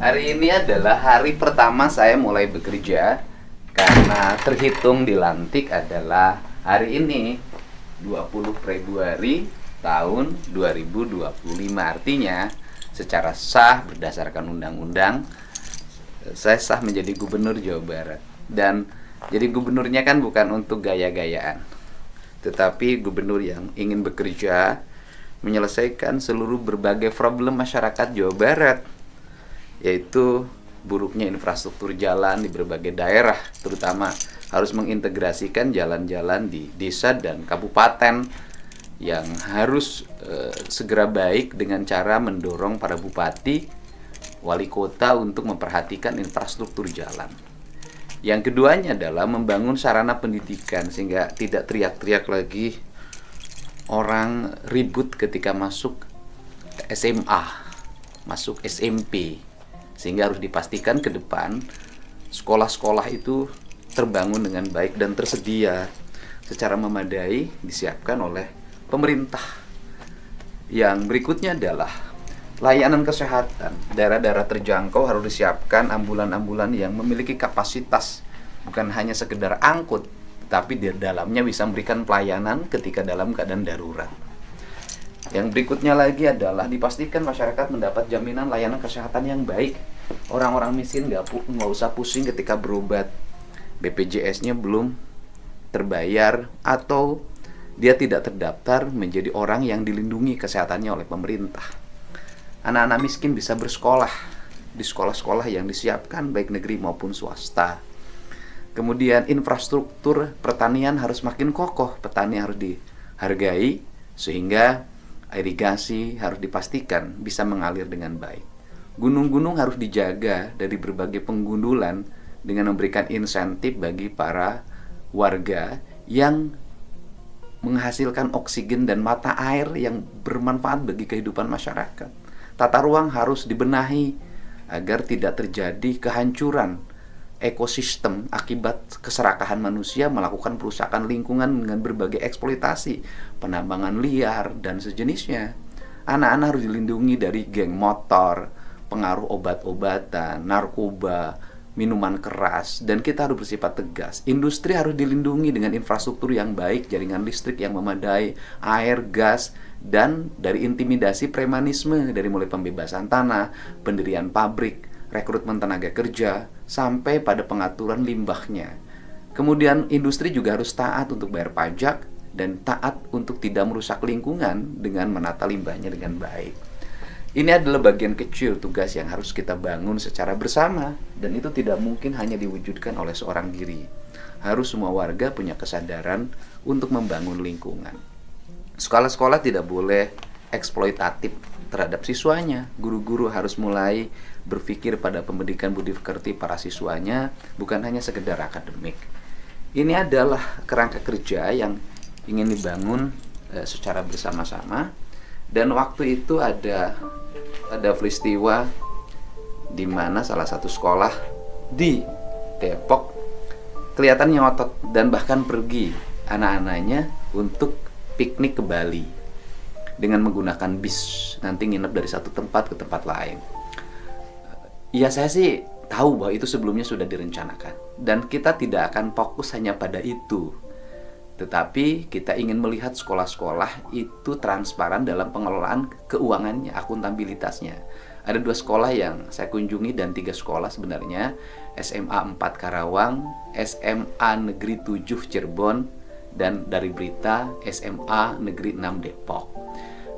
Hari ini adalah hari pertama saya mulai bekerja karena terhitung dilantik adalah hari ini 20 Februari tahun 2025. Artinya secara sah berdasarkan undang-undang saya sah menjadi gubernur Jawa Barat. Dan jadi gubernurnya kan bukan untuk gaya-gayaan, tetapi gubernur yang ingin bekerja menyelesaikan seluruh berbagai problem masyarakat Jawa Barat, yaitu buruknya infrastruktur jalan di berbagai daerah, terutama harus mengintegrasikan jalan-jalan di desa dan kabupaten yang harus segera baik dengan cara mendorong para bupati, wali kota untuk memperhatikan infrastruktur jalan. Yang keduanya adalah membangun sarana pendidikan sehingga tidak teriak-teriak lagi orang ribut ketika masuk SMA, masuk SMP. Sehingga harus dipastikan ke depan sekolah-sekolah itu terbangun dengan baik dan tersedia secara memadai, disiapkan oleh pemerintah. Yang berikutnya adalah layanan kesehatan. Daerah-daerah terjangkau harus disiapkan ambulan-ambulan yang memiliki kapasitas bukan hanya sekedar angkut, tetapi di dalamnya bisa memberikan pelayanan ketika dalam keadaan darurat. Yang berikutnya lagi adalah dipastikan masyarakat mendapat jaminan layanan kesehatan yang baik. Orang-orang miskin nggak usah pusing ketika berobat, BPJS-nya belum terbayar atau dia tidak terdaftar menjadi orang yang dilindungi kesehatannya oleh pemerintah. Anak-anak miskin bisa bersekolah di sekolah-sekolah yang disiapkan baik negeri maupun swasta. Kemudian infrastruktur pertanian harus makin kokoh, petani harus dihargai sehingga irigasi harus dipastikan bisa mengalir dengan baik. Gunung-gunung harus dijaga dari berbagai penggundulan dengan memberikan insentif bagi para warga yang menghasilkan oksigen dan mata air yang bermanfaat bagi kehidupan masyarakat. Tata ruang harus dibenahi agar tidak terjadi kehancuran ekosistem akibat keserakahan manusia melakukan perusakan lingkungan dengan berbagai eksploitasi, penambangan liar, dan sejenisnya. Anak-anak harus dilindungi dari geng motor, pengaruh obat-obatan, narkoba, minuman keras, dan kita harus bersifat tegas. Industri harus dilindungi dengan infrastruktur yang baik, jaringan listrik yang memadai, air, gas, dan dari intimidasi premanisme, dari mulai pembebasan tanah, pendirian pabrik, rekrutmen tenaga kerja, sampai pada pengaturan limbahnya. Kemudian industri juga harus taat untuk bayar pajak dan taat untuk tidak merusak lingkungan dengan menata limbahnya dengan baik. Ini adalah bagian kecil tugas yang harus kita bangun secara bersama, dan itu tidak mungkin hanya diwujudkan oleh seorang diri. Harus semua warga punya kesadaran untuk membangun lingkungan. Sekolah-sekolah tidak boleh eksploitatif terhadap siswanya. Guru-guru harus mulai berpikir pada pendidikan budi pekerti para siswanya, bukan hanya sekedar akademik. Ini adalah kerangka kerja yang ingin dibangun secara bersama-sama. Dan waktu itu ada peristiwa di mana salah satu sekolah di Depok kelihatan ngotot dan bahkan pergi anak-anaknya untuk piknik ke Bali dengan menggunakan bis, nanti nginep dari satu tempat ke tempat lain. Ya, saya sih tahu bahwa itu sebelumnya sudah direncanakan, dan kita tidak akan fokus hanya pada itu, tetapi kita ingin melihat sekolah-sekolah itu transparan dalam pengelolaan keuangannya, akuntabilitasnya. Ada 2 sekolah yang saya kunjungi dan 3 sekolah sebenarnya, SMA 4 Karawang, SMA Negeri 7 Cirebon, dan dari berita SMA Negeri 6 Depok.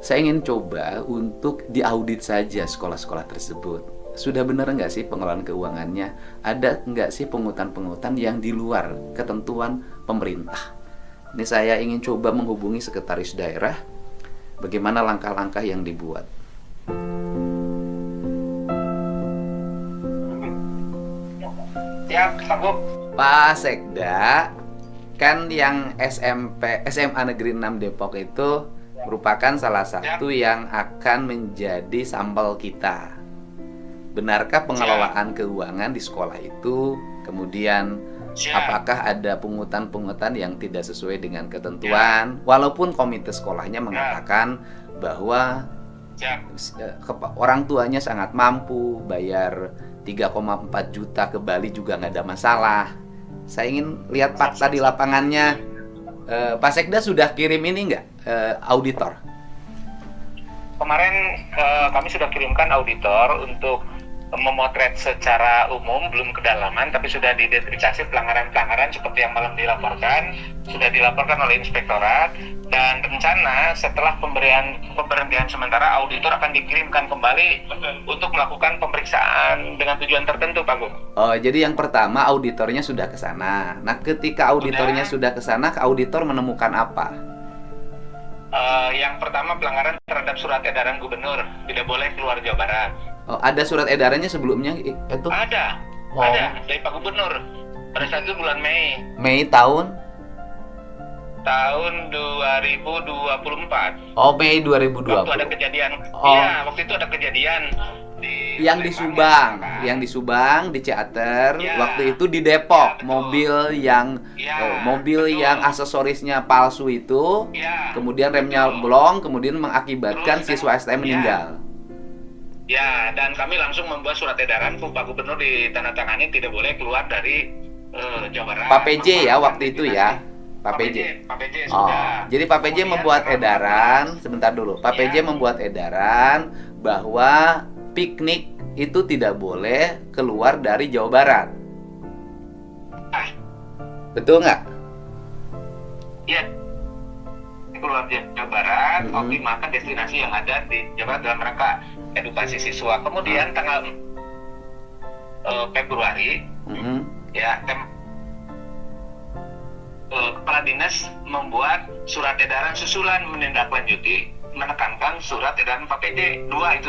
Saya ingin coba untuk diaudit saja sekolah-sekolah tersebut. Sudah benar nggak sih pengelolaan keuangannya? Ada nggak sih pungutan-pungutan yang di luar ketentuan pemerintah? Ini saya ingin coba menghubungi sekretaris daerah, bagaimana langkah-langkah yang dibuat. Siap, sanggup. Pak Sekda, kan yang SMA Negeri 6 Depok itu merupakan salah satu yang akan menjadi sampel kita. Benarkah pengelolaan keuangan di sekolah itu? Kemudian apakah ada pungutan-pungutan yang tidak sesuai dengan ketentuan? Walaupun komite sekolahnya mengatakan bahwa Siap. Orang tuanya sangat mampu, bayar 3,4 juta ke Bali juga nggak ada masalah. Saya ingin lihat fakta di lapangannya. Pak Sekda sudah kirim ini nggak, auditor? Kemarin kami sudah kirimkan auditor untuk memotret secara umum, belum kedalaman, tapi sudah diidentifikasi pelanggaran-pelanggaran seperti yang malam dilaporkan, sudah dilaporkan oleh inspektorat, dan rencana setelah pemberhentian sementara, auditor akan dikirimkan kembali untuk melakukan pemeriksaan dengan tujuan tertentu, Pak Gung. Oh, jadi yang pertama auditornya sudah ke sana. Nah, ketika auditornya sudah ke sana, auditor menemukan apa? Yang pertama, pelanggaran terhadap surat edaran gubernur, tidak boleh keluar Jawa Barat. Oh, ada surat edarannya sebelumnya itu? Ada dari Pak Gubernur. Pada saat itu bulan Mei. Mei tahun 2024. Oh, Mei 2020. Waktu ada kejadian. Oh. Iya, waktu itu ada kejadian Yang di Subang, di Ciater, Ya. waktu itu di Depok, Ya, betul. mobil Betul. yang aksesorisnya palsu itu, Ya, kemudian remnya betul. blong, kemudian mengakibatkan Terus, siswa STM ya. meninggal. Ya, dan kami langsung membuat surat edaran ke Pak Gubernur ditandatangani tidak boleh keluar dari Jawa Barat. Pak PJ ya waktu itu ya, Pak PJ. Pak PJ Oh, sudah. jadi Pak PJ Kemudian membuat tanggal edaran, sebentar dulu. Pak Ya. PJ membuat edaran bahwa piknik itu tidak boleh keluar dari Jawa Barat. Ah. Betul nggak? Iya, keluar Jawa Barat, Mm-hmm. optimalkan destinasi yang ada di Jawa Barat dalam rangka edukasi siswa. Kemudian tanggal Februari, Mhm. ya, Kepala Dinas membuat surat edaran susulan menindaklanjuti menekankan surat edaran Pak PD 2 itu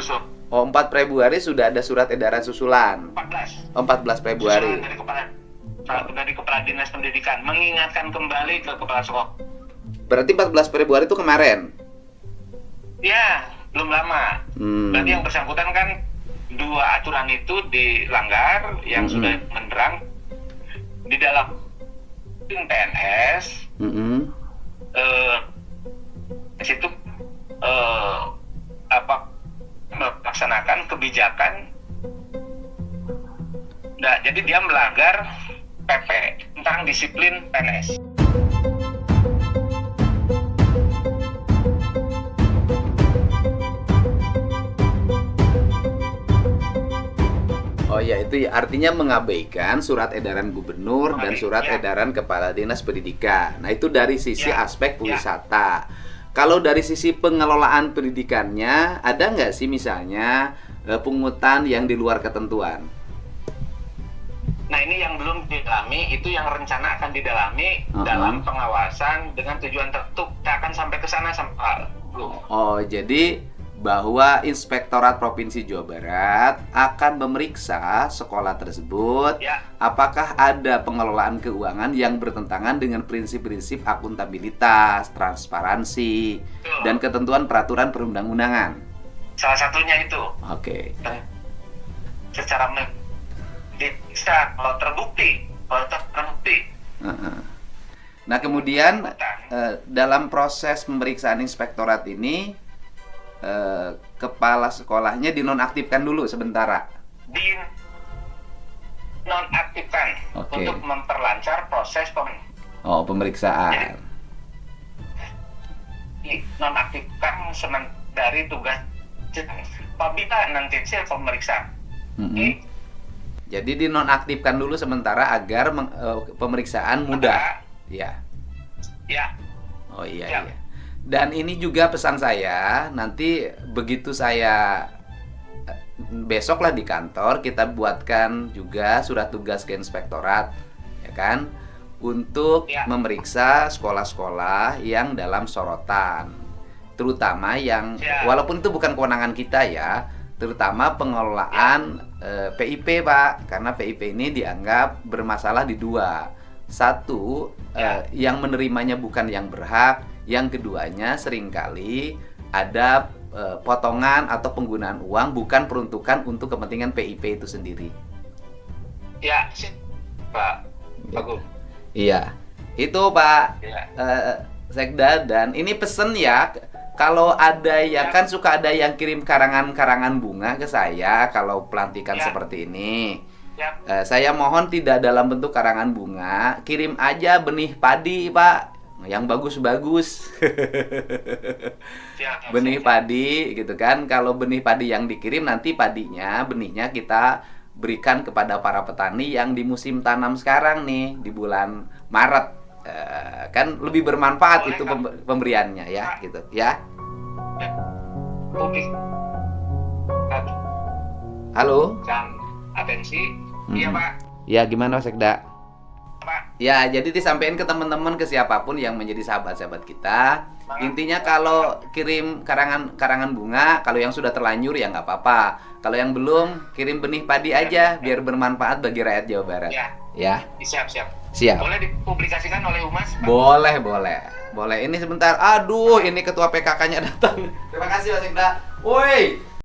Oh, 4 Februari sudah ada surat edaran susulan. 14. Oh, 14 Februari. Susulan dari Kepala Dinas Pendidikan mengingatkan kembali ke kepala sekolah. Berarti 14 Februari itu kemarin. Ya, belum lama. Berarti yang bersangkutan kan 2 aturan itu dilanggar yang sudah menerang di dalam PNS. Di situ melaksanakan kebijakan. Nah, jadi dia melanggar PP tentang disiplin PNS. Oh ya, itu artinya mengabaikan surat edaran gubernur dan surat edaran kepala dinas pendidikan. Nah, itu dari sisi aspek wisata. Kalau dari sisi pengelolaan pendidikannya, ada nggak sih misalnya pungutan yang di luar ketentuan? Nah, ini yang belum didalami, itu yang rencana akan didalami dalam pengawasan dengan tujuan tertentu. Kita akan sampai ke sana belum. Oh, jadi bahwa Inspektorat Provinsi Jawa Barat akan memeriksa sekolah tersebut apakah ada pengelolaan keuangan yang bertentangan dengan prinsip-prinsip akuntabilitas, transparansi, dan ketentuan peraturan perundang-undangan. Salah satunya itu. Oke. Secara bisa kalau terbukti. Nah, kemudian dalam proses pemeriksaan inspektorat ini kepala sekolahnya dinonaktifkan dulu sementara. Dinonaktifkan untuk memperlancar proses pemeriksaan. Dinonaktifkan dari tugas apabila nanti pemeriksaan. Jadi dinonaktifkan dulu sementara agar pemeriksaan mudah. Ya. Ya. Oh iya, iya. Dan ini juga pesan saya, nanti begitu saya besoklah di kantor, kita buatkan juga surat tugas ke inspektorat, ya kan, untuk memeriksa sekolah-sekolah yang dalam sorotan, terutama yang walaupun itu bukan kewenangan kita ya, terutama pengelolaan PIP, Pak, karena PIP ini dianggap bermasalah di dua. Satu, yang menerimanya bukan yang berhak. Yang keduanya seringkali ada potongan atau penggunaan uang bukan peruntukan untuk kepentingan PIP itu sendiri. Ya, Pak Agung. Iya, itu Pak Sekda, dan ini pesen ya Kalau ada ya kan suka ada yang kirim karangan-karangan bunga ke saya kalau pelantikan Ya. seperti ini. Ya. Saya mohon tidak dalam bentuk karangan bunga, kirim aja benih padi, Pak. Yang bagus-bagus. Siap, Benih siap. padi gitu kan. Kalau benih padi yang dikirim nanti benihnya kita berikan kepada para petani yang di musim tanam sekarang nih di bulan Maret. Kan lebih bermanfaat Boleh, itu Kak. pemberiannya ya Kak. gitu ya. Publik. Halo. Dan atensi. Iya, Hmm. Pak. Ya gimana Sekda? Pak. Ya, jadi disampaikan ke teman-teman, ke siapapun yang menjadi sahabat-sahabat kita. Intinya kalau kirim karangan bunga, kalau yang sudah terlanjur ya nggak apa-apa. Kalau yang belum, kirim benih padi aja biar bermanfaat bagi rakyat Jawa Barat. Ya. Ya, Siap, siap. siap. Boleh dipublikasikan oleh Humas, Pak? Boleh, boleh. Boleh. Ini sebentar. Aduh, ini ketua PKK-nya datang. Terima kasih Mas Sekda. Woi,